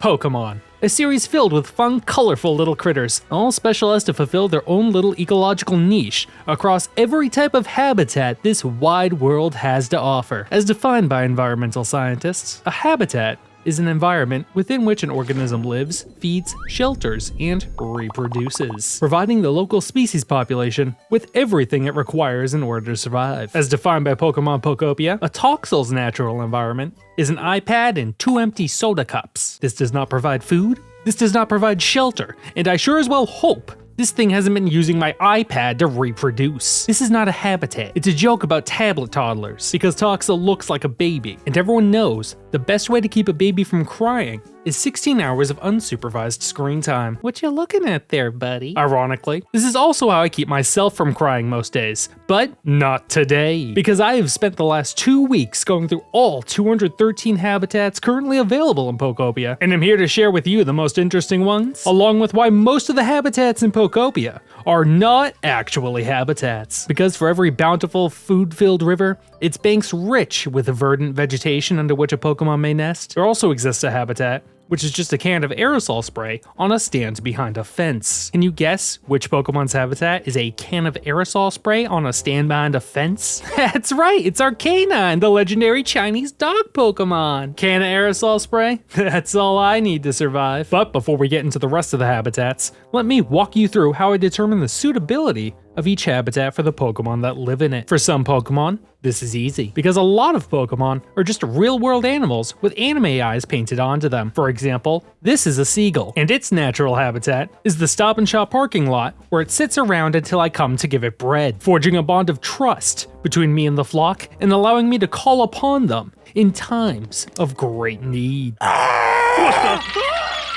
Pokemon, a series filled with fun, colorful little critters, all specialized to fulfill their own little ecological niche across every type of habitat this wide world has to offer. As defined by environmental scientists, a habitat is an environment within which an organism lives, feeds, shelters, and reproduces, providing the local species population with everything it requires in order to survive. As defined by Pokemon Pokopia, a Toxel's natural environment is an iPad and 2 empty soda cups. This does not provide food, this does not provide shelter, and I sure as well hope this thing hasn't been using my iPad to reproduce. This is not a habitat. It's a joke about tablet toddlers, because Toxel looks like a baby, and everyone knows the best way to keep a baby from crying is 16 hours of unsupervised screen time. What you looking at there, buddy? Ironically, this is also how I keep myself from crying most days, but not today, because I have spent the last 2 weeks going through all 213 habitats currently available in Pokopia, and I'm here to share with you the most interesting ones, along with why most of the habitats in Pokopia are not actually habitats. Because for every bountiful, food-filled river, its banks rich with verdant vegetation under which a Pokemon may nest, there also exists a habitat which is just a can of aerosol spray on a stand behind a fence. Can you guess which Pokemon's habitat is a can of aerosol spray on a stand behind a fence? That's right, it's Arcanine, the legendary Chinese dog Pokemon. Can of aerosol spray? That's all I need to survive. But before we get into the rest of the habitats, let me walk you through how I determine the suitability of each habitat for the Pokemon that live in it. For some Pokemon, this is easy, because a lot of Pokemon are just real-world animals with anime eyes painted onto them. For example, this is a seagull, and its natural habitat is the Stop and Shop parking lot where it sits around until I come to give it bread, forging a bond of trust between me and the flock and allowing me to call upon them in times of great need.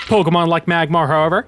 Pokemon like Magmar, however,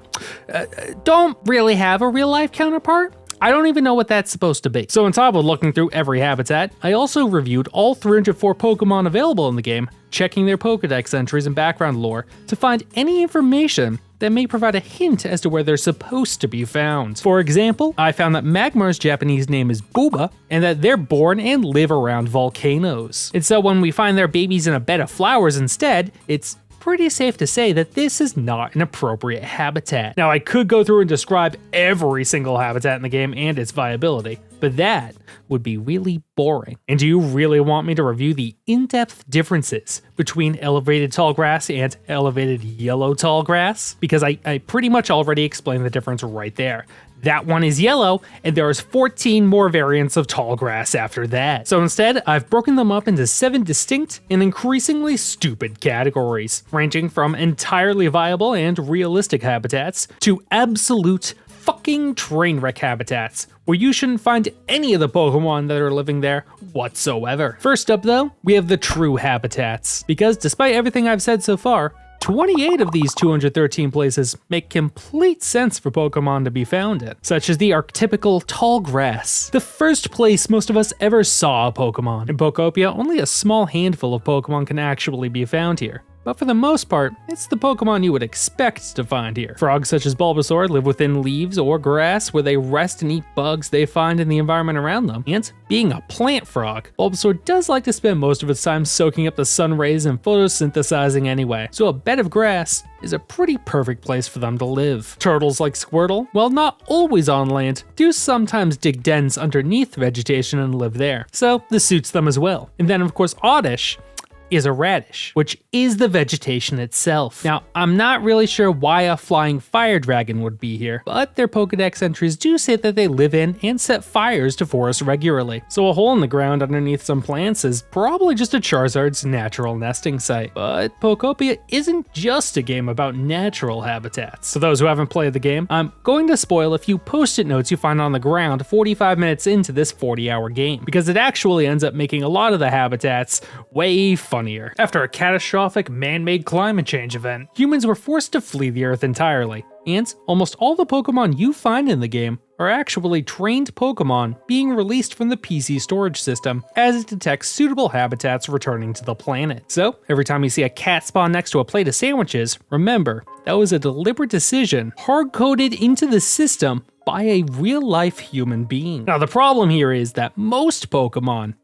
don't really have a real-life counterpart. I don't even know what that's supposed to be. So on top of looking through every habitat, I also reviewed all 304 Pokemon available in the game, checking their Pokedex entries and background lore to find any information that may provide a hint as to where they're supposed to be found. For example, I found that Magmar's Japanese name is Booba, and that they're born and live around volcanoes. And so when we find their babies in a bed of flowers instead, it's pretty safe to say that this is not an appropriate habitat. Now, I could go through and describe every single habitat in the game and its viability, but that would be really boring. And do you really want me to review the in-depth differences between elevated tall grass and elevated yellow tall grass? Because I pretty much already explained the difference right there. That one is yellow, and there's 14 more variants of tall grass after that. So instead, I've broken them up into 7 distinct and increasingly stupid categories, ranging from entirely viable and realistic habitats to absolute fucking train wreck habitats, where you shouldn't find any of the Pokemon that are living there whatsoever. First up though, we have the true habitats, because despite everything I've said so far, 28 of these 213 places make complete sense for Pokemon to be found in, such as the archetypical tall grass, the first place most of us ever saw a Pokemon. In Pokopia, only a small handful of Pokemon can actually be found here, but for the most part, it's the Pokemon you would expect to find here. Frogs such as Bulbasaur live within leaves or grass where they rest and eat bugs they find in the environment around them. And being a plant frog, Bulbasaur does like to spend most of its time soaking up the sun rays and photosynthesizing anyway, so a bed of grass is a pretty perfect place for them to live. Turtles like Squirtle, while not always on land, do sometimes dig dens underneath vegetation and live there, so this suits them as well. And then of course Oddish is a radish, which is the vegetation itself. Now, I'm not really sure why a flying fire dragon would be here, but their Pokedex entries do say that they live in and set fires to forests regularly. So a hole in the ground underneath some plants is probably just a Charizard's natural nesting site. But Pokopia isn't just a game about natural habitats. For those who haven't played the game, I'm going to spoil a few post-it notes you find on the ground 45 minutes into this 40-hour game, because it actually ends up making a lot of the habitats way funnier. After a catastrophic man-made climate change event, humans were forced to flee the Earth entirely, and almost all the Pokemon you find in the game are actually trained Pokemon being released from the PC storage system as it detects suitable habitats returning to the planet. So, every time you see a cat spawn next to a plate of sandwiches, remember, that was a deliberate decision hard-coded into the system by a real-life human being. Now, the problem here is that most Pokemon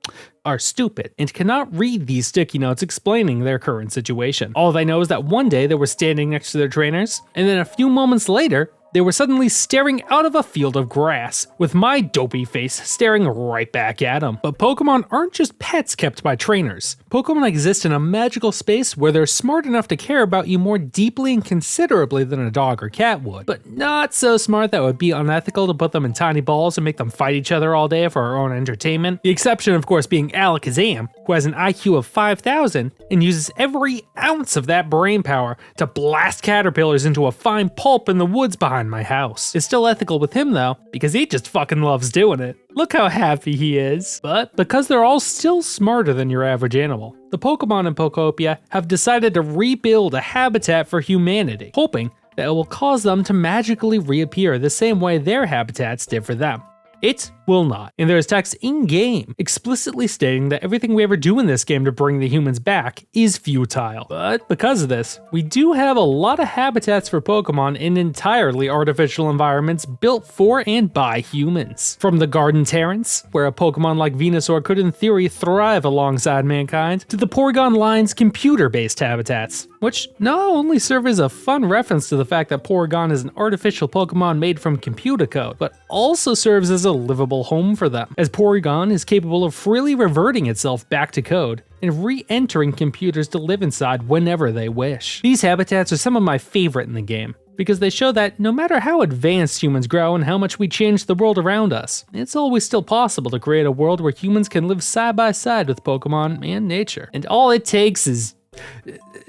are stupid and cannot read these sticky notes explaining their current situation. All they know is that one day they were standing next to their trainers, and then a few moments later, they were suddenly staring out of a field of grass, with my dopey face staring right back at them. But Pokemon aren't just pets kept by trainers. Pokemon exist in a magical space where they're smart enough to care about you more deeply and considerably than a dog or cat would, but not so smart that it would be unethical to put them in tiny balls and make them fight each other all day for our own entertainment. The exception, of course, being Alakazam, who has an IQ of 5,000 and uses every ounce of that brain power to blast caterpillars into a fine pulp in the woods behind my house. It's still ethical with him though, because he just fucking loves doing it. Look how happy he is. But because they're all still smarter than your average animal, the Pokemon in Pokopia have decided to rebuild a habitat for humanity, hoping that it will cause them to magically reappear the same way their habitats did for them. It will not. And there is text in-game explicitly stating that everything we ever do in this game to bring the humans back is futile. But because of this, we do have a lot of habitats for Pokemon in entirely artificial environments built for and by humans. From the Garden Terrans, where a Pokemon like Venusaur could in theory thrive alongside mankind, to the Porygon line's computer-based habitats, which not only serve as a fun reference to the fact that Porygon is an artificial Pokemon made from computer code, but also serves as a livable home for them, as Porygon is capable of freely reverting itself back to code and re-entering computers to live inside whenever they wish. These habitats are some of my favorite in the game, because they show that no matter how advanced humans grow and how much we change the world around us, it's always still possible to create a world where humans can live side by side with Pokemon and nature. And all it takes is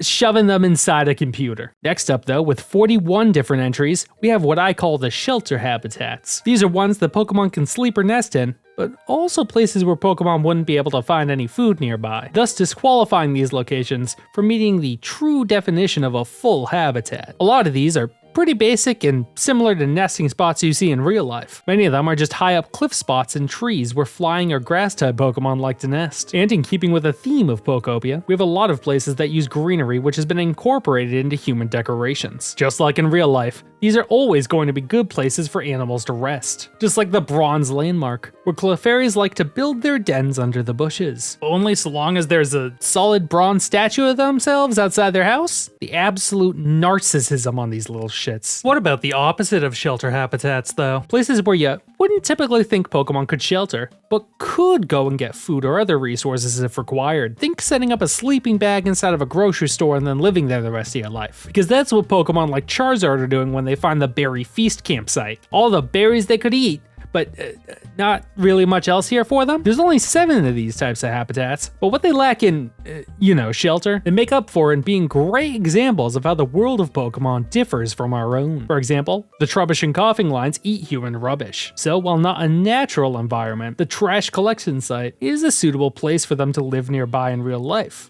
shoving them inside a computer. Next up though, with 41 different entries, we have what I call the shelter habitats. These are ones that Pokemon can sleep or nest in, but also places where Pokemon wouldn't be able to find any food nearby, thus disqualifying these locations from meeting the true definition of a full habitat. A lot of these are pretty basic and similar to nesting spots you see in real life. Many of them are just high up cliff spots and trees where flying or grass type Pokemon like to nest. And in keeping with the theme of Pokopia, we have a lot of places that use greenery which has been incorporated into human decorations. Just like in real life, these are always going to be good places for animals to rest. Just like the Bronze Landmark, where Clefairies like to build their dens under the bushes. Only so long as there's a solid bronze statue of themselves outside their house. The absolute narcissism on these little shits. What about the opposite of shelter habitats though? Places where you wouldn't typically think Pokemon could shelter, but could go and get food or other resources if required. Think setting up a sleeping bag inside of a grocery store and then living there the rest of your life. Because that's what Pokemon like Charizard are doing when they find the Berry Feast campsite. All the berries they could eat, but not really much else here for them. There's only 7 of these types of habitats, but what they lack in, shelter, they make up for in being great examples of how the world of Pokemon differs from our own. For example, the Trubbish and Coughing lines eat human rubbish. So while not a natural environment, the trash collection site is a suitable place for them to live nearby in real life.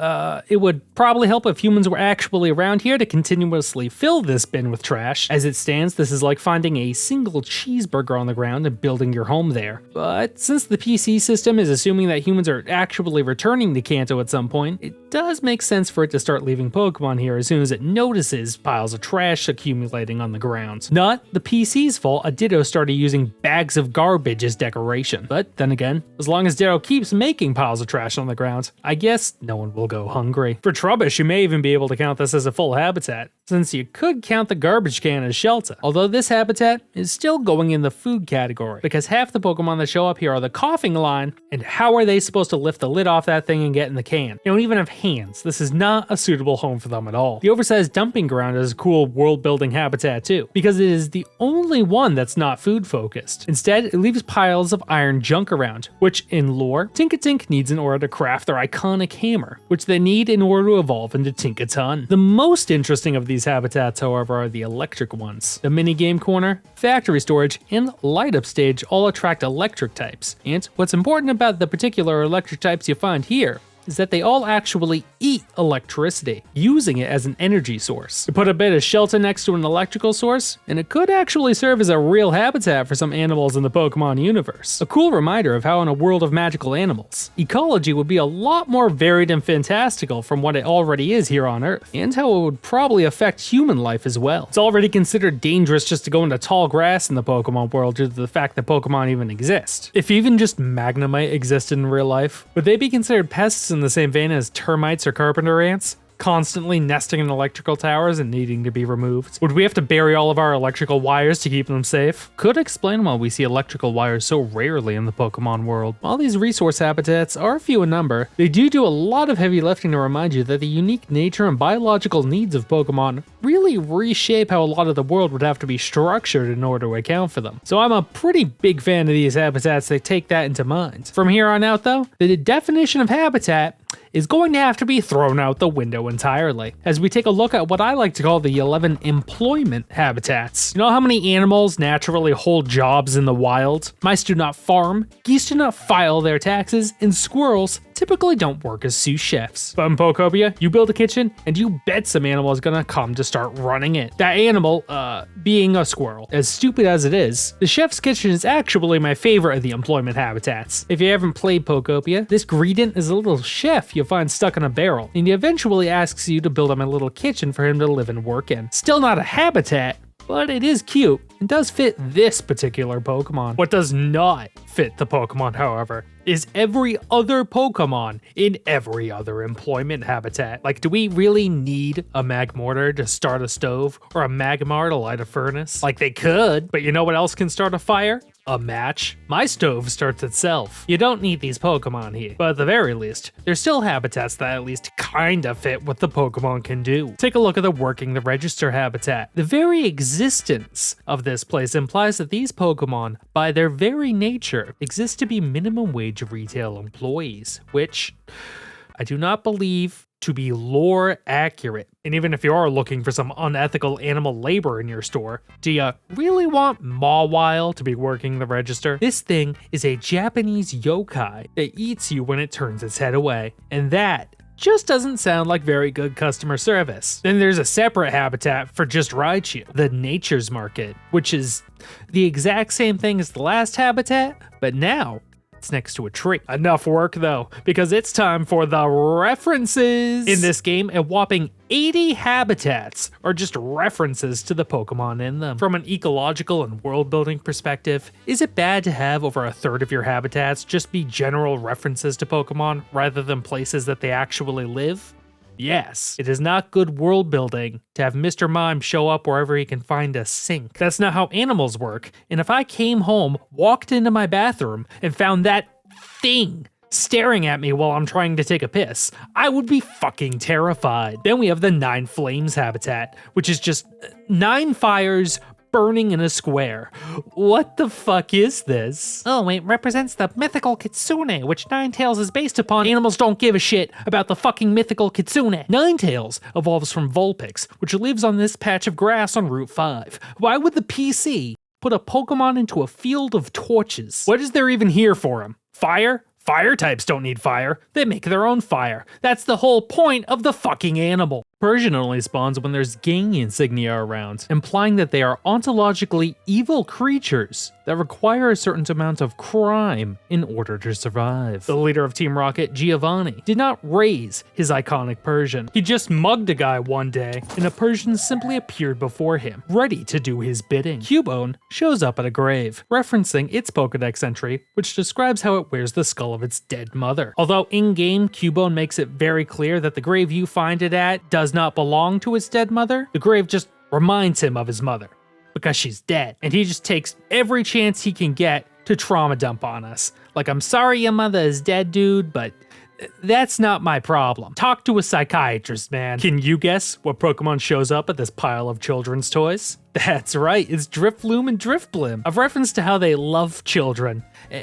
It would probably help if humans were actually around here to continuously fill this bin with trash. As it stands, this is like finding a single cheeseburger on the ground and building your home there. But since the PC system is assuming that humans are actually returning to Kanto at some point, it does make sense for it to start leaving Pokemon here as soon as it notices piles of trash accumulating on the ground. Not the PC's fault a Ditto started using bags of garbage as decoration. But then again, as long as Ditto keeps making piles of trash on the ground, I guess no one will go hungry. For Trubbish, you may even be able to count this as a full habitat, since you could count the garbage can as shelter. Although this habitat is still going in the food category, because half the Pokemon that show up here are the Coughing line, and how are they supposed to lift the lid off that thing and get in the can? They don't even have hands. This is not a suitable home for them at all. The oversized dumping ground is a cool world-building habitat too, because it is the only one that's not food-focused. Instead, it leaves piles of iron junk around, which in lore, Tinkatink needs in order to craft their iconic hammer, which they need in order to evolve into Tinkaton. The most interesting of these habitats, however, are the electric ones. The minigame corner, factory storage, and light-up stage all attract electric types. And what's important about the particular electric types you find here is that they all actually eat electricity, using it as an energy source. You put a bit of shelter next to an electrical source, and it could actually serve as a real habitat for some animals in the Pokemon universe. A cool reminder of how in a world of magical animals, ecology would be a lot more varied and fantastical from what it already is here on Earth, and how it would probably affect human life as well. It's already considered dangerous just to go into tall grass in the Pokemon world due to the fact that Pokemon even exist. If even just Magnemite existed in real life, would they be considered pests in the same vein as termites or carpenter ants? Constantly nesting in electrical towers and needing to be removed? Would we have to bury all of our electrical wires to keep them safe? Could explain why we see electrical wires so rarely in the Pokemon world. While these resource habitats are few in number, they do a lot of heavy lifting to remind you that the unique nature and biological needs of Pokemon really reshape how a lot of the world would have to be structured in order to account for them. So I'm a pretty big fan of these habitats that take that into mind. From here on out though, the definition of habitat is going to have to be thrown out the window entirely, as we take a look at what I like to call the 11 employment habitats. You know how many animals naturally hold jobs in the wild? Mice do not farm, geese do not file their taxes, and squirrels typically don't work as sous chefs. But in Pokopia, you build a kitchen, and you bet some animal is gonna come to start running it. That animal, being a squirrel. As stupid as it is, the chef's kitchen is actually my favorite of the employment habitats. If you haven't played Pokopia, this greetant is a little chef you'll find stuck in a barrel, and he eventually asks you to build him a little kitchen for him to live and work in. Still not a habitat, but it is cute and does fit this particular Pokemon. What does not fit the Pokemon, however, is every other Pokemon in every other employment habitat. Like, do we really need a Magmortar to start a stove or a Magmar to light a furnace? Like, they could, but you know what else can start a fire? A match. My stove starts itself. You don't need these Pokemon here, but at the very least, there's still habitats that at least kinda fit what the Pokemon can do. Take a look at the Working the Register habitat. The very existence of this place implies that these Pokemon, by their very nature, exist to be minimum wage retail employees, which I do not believe to be lore accurate. And even if you are looking for some unethical animal labor in your store, do you really want Mawile to be working the register? This thing is a Japanese yokai that eats you when it turns its head away, and that just doesn't sound like very good customer service. Then there's a separate habitat for just Raichu, the Nature's Market, which is the exact same thing as the last habitat, but now it's next to a tree. Enough work though, because it's time for the references. In this game, a whopping 80 habitats are just references to the Pokemon in them. From an ecological and world building perspective, is it bad to have over a third of your habitats just be general references to Pokemon rather than places that they actually live? Yes, it is not good world building to have Mr. Mime show up wherever he can find a sink. That's not how animals work, and if I came home, walked into my bathroom, and found that thing staring at me while I'm trying to take a piss, I would be fucking terrified. Then we have the 9 Flames habitat, which is just 9 fires burning in a square. What the fuck is this? Oh, it represents the mythical Kitsune, which Ninetales is based upon. Animals don't give a shit about the fucking mythical Kitsune. Ninetales evolves from Vulpix, which lives on this patch of grass on Route 5. Why would the PC put a Pokemon into a field of torches? What is there even here for him? Fire? Fire types don't need fire. They make their own fire. That's the whole point of the fucking animal. Persian only spawns when there's gang insignia around, implying that they are ontologically evil creatures that require a certain amount of crime in order to survive. The leader of Team Rocket, Giovanni, did not raise his iconic Persian. He just mugged a guy one day, and a Persian simply appeared before him, ready to do his bidding. Cubone shows up at a grave, referencing its Pokedex entry, which describes how it wears the skull of its dead mother. Although in-game, Cubone makes it very clear that the grave you find it at does not belong to his dead mother, the grave just reminds him of his mother, because she's dead, and he just takes every chance he can get to trauma dump on us. Like, I'm sorry your mother is dead, dude, but that's not my problem. Talk to a psychiatrist, man. Can you guess what Pokemon shows up at this pile of children's toys? That's right, it's Drifloon and Drifblim, a reference to how they love children,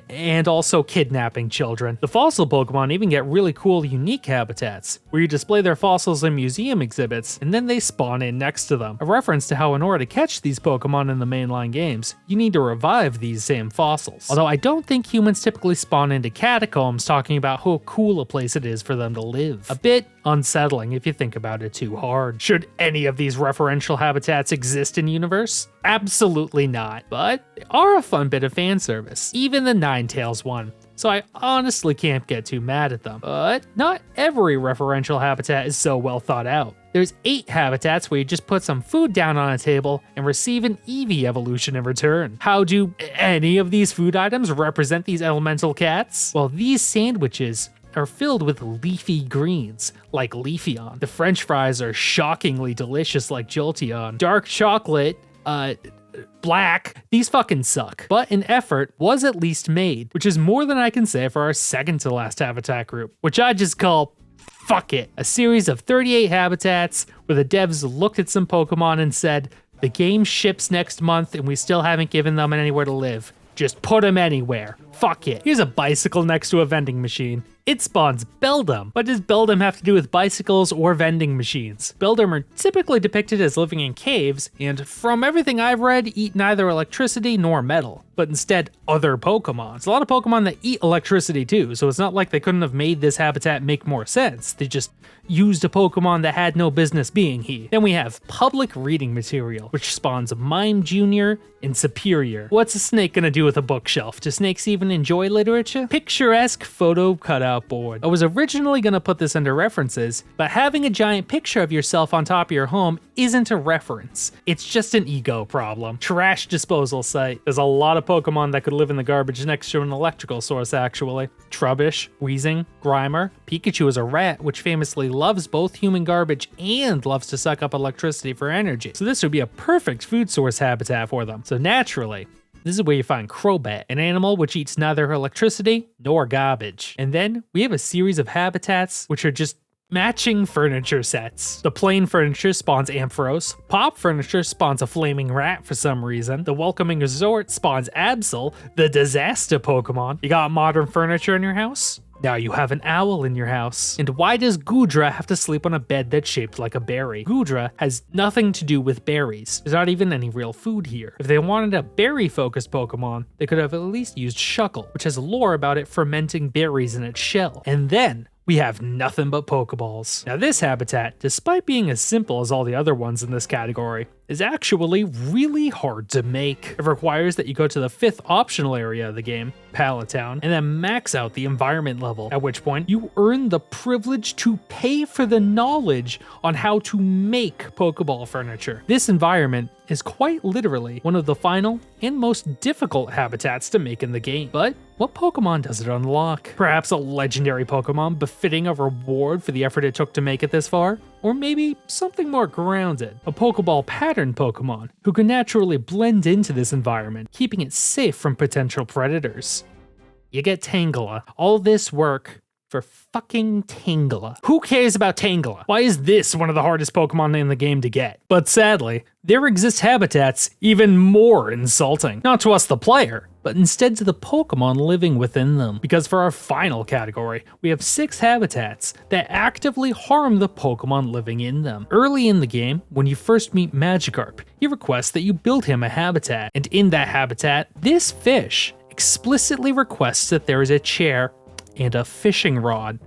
and also kidnapping children. The fossil Pokemon even get really cool, unique habitats, where you display their fossils in museum exhibits, and then they spawn in next to them. A reference to how in order to catch these Pokemon in the mainline games, you need to revive these same fossils. Although I don't think humans typically spawn into catacombs talking about how cool a place it is for them to live. A bit unsettling if you think about it too hard. Should any of these referential habitats exist in universe? Absolutely not, but they are a fun bit of fan service. Even the Ninetales one, so I honestly can't get too mad at them. But not every referential habitat is so well thought out. There's 8 habitats where you just put some food down on a table and receive an Eevee evolution in return. How do any of these food items represent these elemental cats? Well, these sandwiches are filled with leafy greens, like Leafeon. The French fries are shockingly delicious, like Jolteon. Dark chocolate, black, these fucking suck. But an effort was at least made, which is more than I can say for our second to last habitat group, which I just call Fuck It. A series of 38 habitats where the devs looked at some Pokemon and said, the game ships next month and we still haven't given them anywhere to live. Just put them anywhere. Fuck it. Here's a bicycle next to a vending machine. It spawns Beldum. What does Beldum have to do with bicycles or vending machines? Beldum are typically depicted as living in caves, and from everything I've read, eat neither electricity nor metal, but instead other Pokemon. There's a lot of Pokemon that eat electricity too, so it's not like they couldn't have made this habitat make more sense. They just used a Pokemon that had no business being here. Then we have public reading material, which spawns Mime Jr. and Superior. What's a snake gonna do with a bookshelf? Do snakes even enjoy literature? Picturesque photo cutout board. I was originally gonna put this under references, but having a giant picture of yourself on top of your home isn't a reference. It's just an ego problem. Trash disposal site. There's a lot of Pokemon that could live in the garbage next to an electrical source, actually. Trubbish, Weezing, Grimer. Pikachu is a rat, which famously loves both human garbage and loves to suck up electricity for energy. So this would be a perfect food source habitat for them. So naturally, this is where you find Crobat, an animal which eats neither electricity nor garbage. And then we have a series of habitats which are just matching furniture sets. The plain furniture spawns Ampharos. Pop furniture spawns a flaming rat for some reason. The welcoming resort spawns Absol, the disaster Pokemon. You got modern furniture in your house? Now you have an owl in your house. And why does Goodra have to sleep on a bed that's shaped like a berry? Goodra has nothing to do with berries. There's not even any real food here. If they wanted a berry-focused Pokemon, they could have at least used Shuckle, which has lore about it fermenting berries in its shell. And then we have nothing but Pokeballs. Now this habitat, despite being as simple as all the other ones in this category, is actually really hard to make. It requires that you go to the 5th optional area of the game, Pallet Town, and then max out the environment level, at which point you earn the privilege to pay for the knowledge on how to make Pokeball furniture. This environment is quite literally one of the final and most difficult habitats to make in the game. But what Pokemon does it unlock? Perhaps a legendary Pokemon befitting a reward for the effort it took to make it this far? Or maybe something more grounded, a Pokeball pattern Pokemon who can naturally blend into this environment, keeping it safe from potential predators. You get Tangela. All this work for fucking Tangela. Who cares about Tangela? Why is this one of the hardest Pokemon in the game to get? But sadly, there exist habitats even more insulting. Not to us the player, but instead to the Pokemon living within them. Because for our final category, we have 6 habitats that actively harm the Pokemon living in them. Early in the game, when you first meet Magikarp, he requests that you build him a habitat. And in that habitat, this fish explicitly requests that there is a chair and a fishing rod.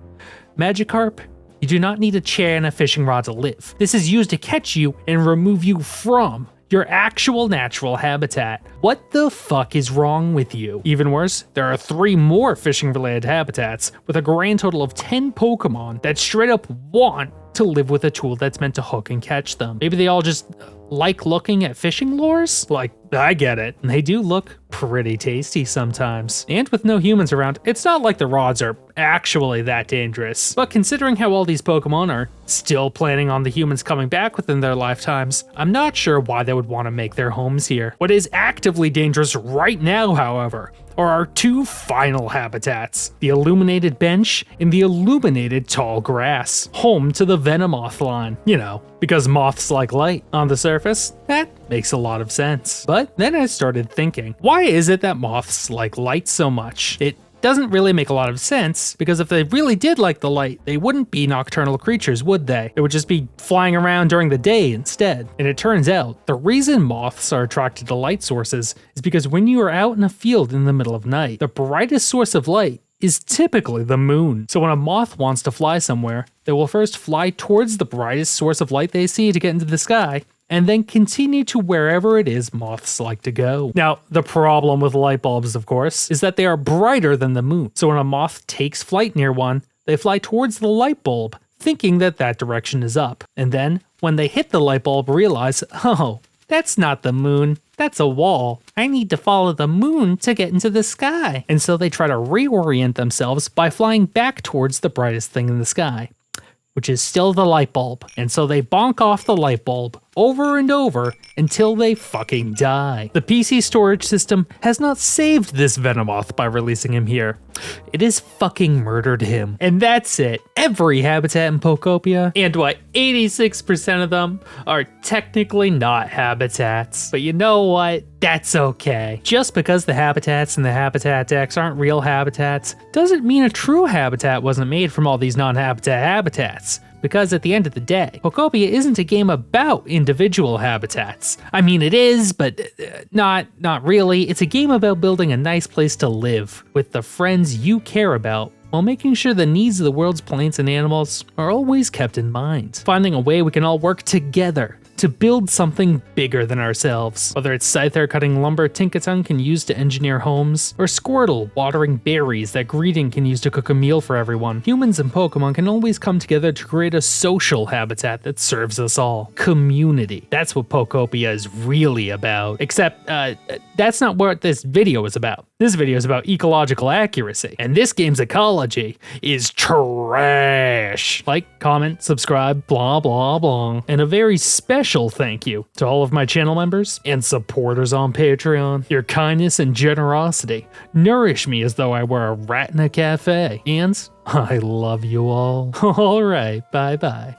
Magikarp, you do not need a chair and a fishing rod to live. This is used to catch you and remove you from your actual natural habitat. What the fuck is wrong with you? Even worse, there are 3 more fishing related habitats with a grand total of 10 Pokemon that straight up want to live with a tool that's meant to hook and catch them. Maybe they all just like looking at fishing lures? Like, I get it. And they do look pretty tasty sometimes. And with no humans around, it's not like the rods are actually that dangerous. But considering how all these Pokemon are still planning on the humans coming back within their lifetimes, I'm not sure why they would want to make their homes here. What is actively dangerous right now, however, are our 2 final habitats, the Illuminated Bench and the Illuminated Tall Grass, home to the Venomoth line. You know, because moths like light. On the surface, that makes a lot of sense. But then I started thinking, why is it that moths like light so much? It doesn't really make a lot of sense, because if they really did like the light, they wouldn't be nocturnal creatures, would they? They would just be flying around during the day instead. And it turns out, the reason moths are attracted to light sources is because when you are out in a field in the middle of night, the brightest source of light is typically the moon. So when a moth wants to fly somewhere, they will first fly towards the brightest source of light they see to get into the sky, and then continue to wherever it is moths like to go. Now, the problem with light bulbs, of course, is that they are brighter than the moon. So when a moth takes flight near one, they fly towards the light bulb, thinking that that direction is up. And then, when they hit the light bulb, realize, oh, that's not the moon, that's a wall. I need to follow the moon to get into the sky. And so they try to reorient themselves by flying back towards the brightest thing in the sky, which is still the light bulb. And so they bonk off the light bulb over and over until they fucking die. The PC storage system has not saved this Venomoth by releasing him here. It has fucking murdered him. And that's it. Every habitat in Pokopia, and 86% of them are technically not habitats. But you know what? That's okay. Just because the habitats in the habitat decks aren't real habitats doesn't mean a true habitat wasn't made from all these non-habitat habitats. Because at the end of the day, Pokopia isn't a game about individual habitats. I mean, it is, but not really. It's a game about building a nice place to live with the friends you care about, while making sure the needs of the world's plants and animals are always kept in mind. Finding a way we can all work together to build something bigger than ourselves. Whether it's Scyther cutting lumber Tinkaton can use to engineer homes, or Squirtle watering berries that Greeting can use to cook a meal for everyone, humans and Pokemon can always come together to create a social habitat that serves us all. Community. That's what Pokopia is really about. Except, that's not what this video is about. This video is about ecological accuracy, and this game's ecology is trash. Like, comment, subscribe, blah blah blah. And a very special thank you to all of my channel members and supporters on Patreon. Your kindness and generosity nourish me as though I were a rat in a cafe. And I love you all. Alright, bye bye.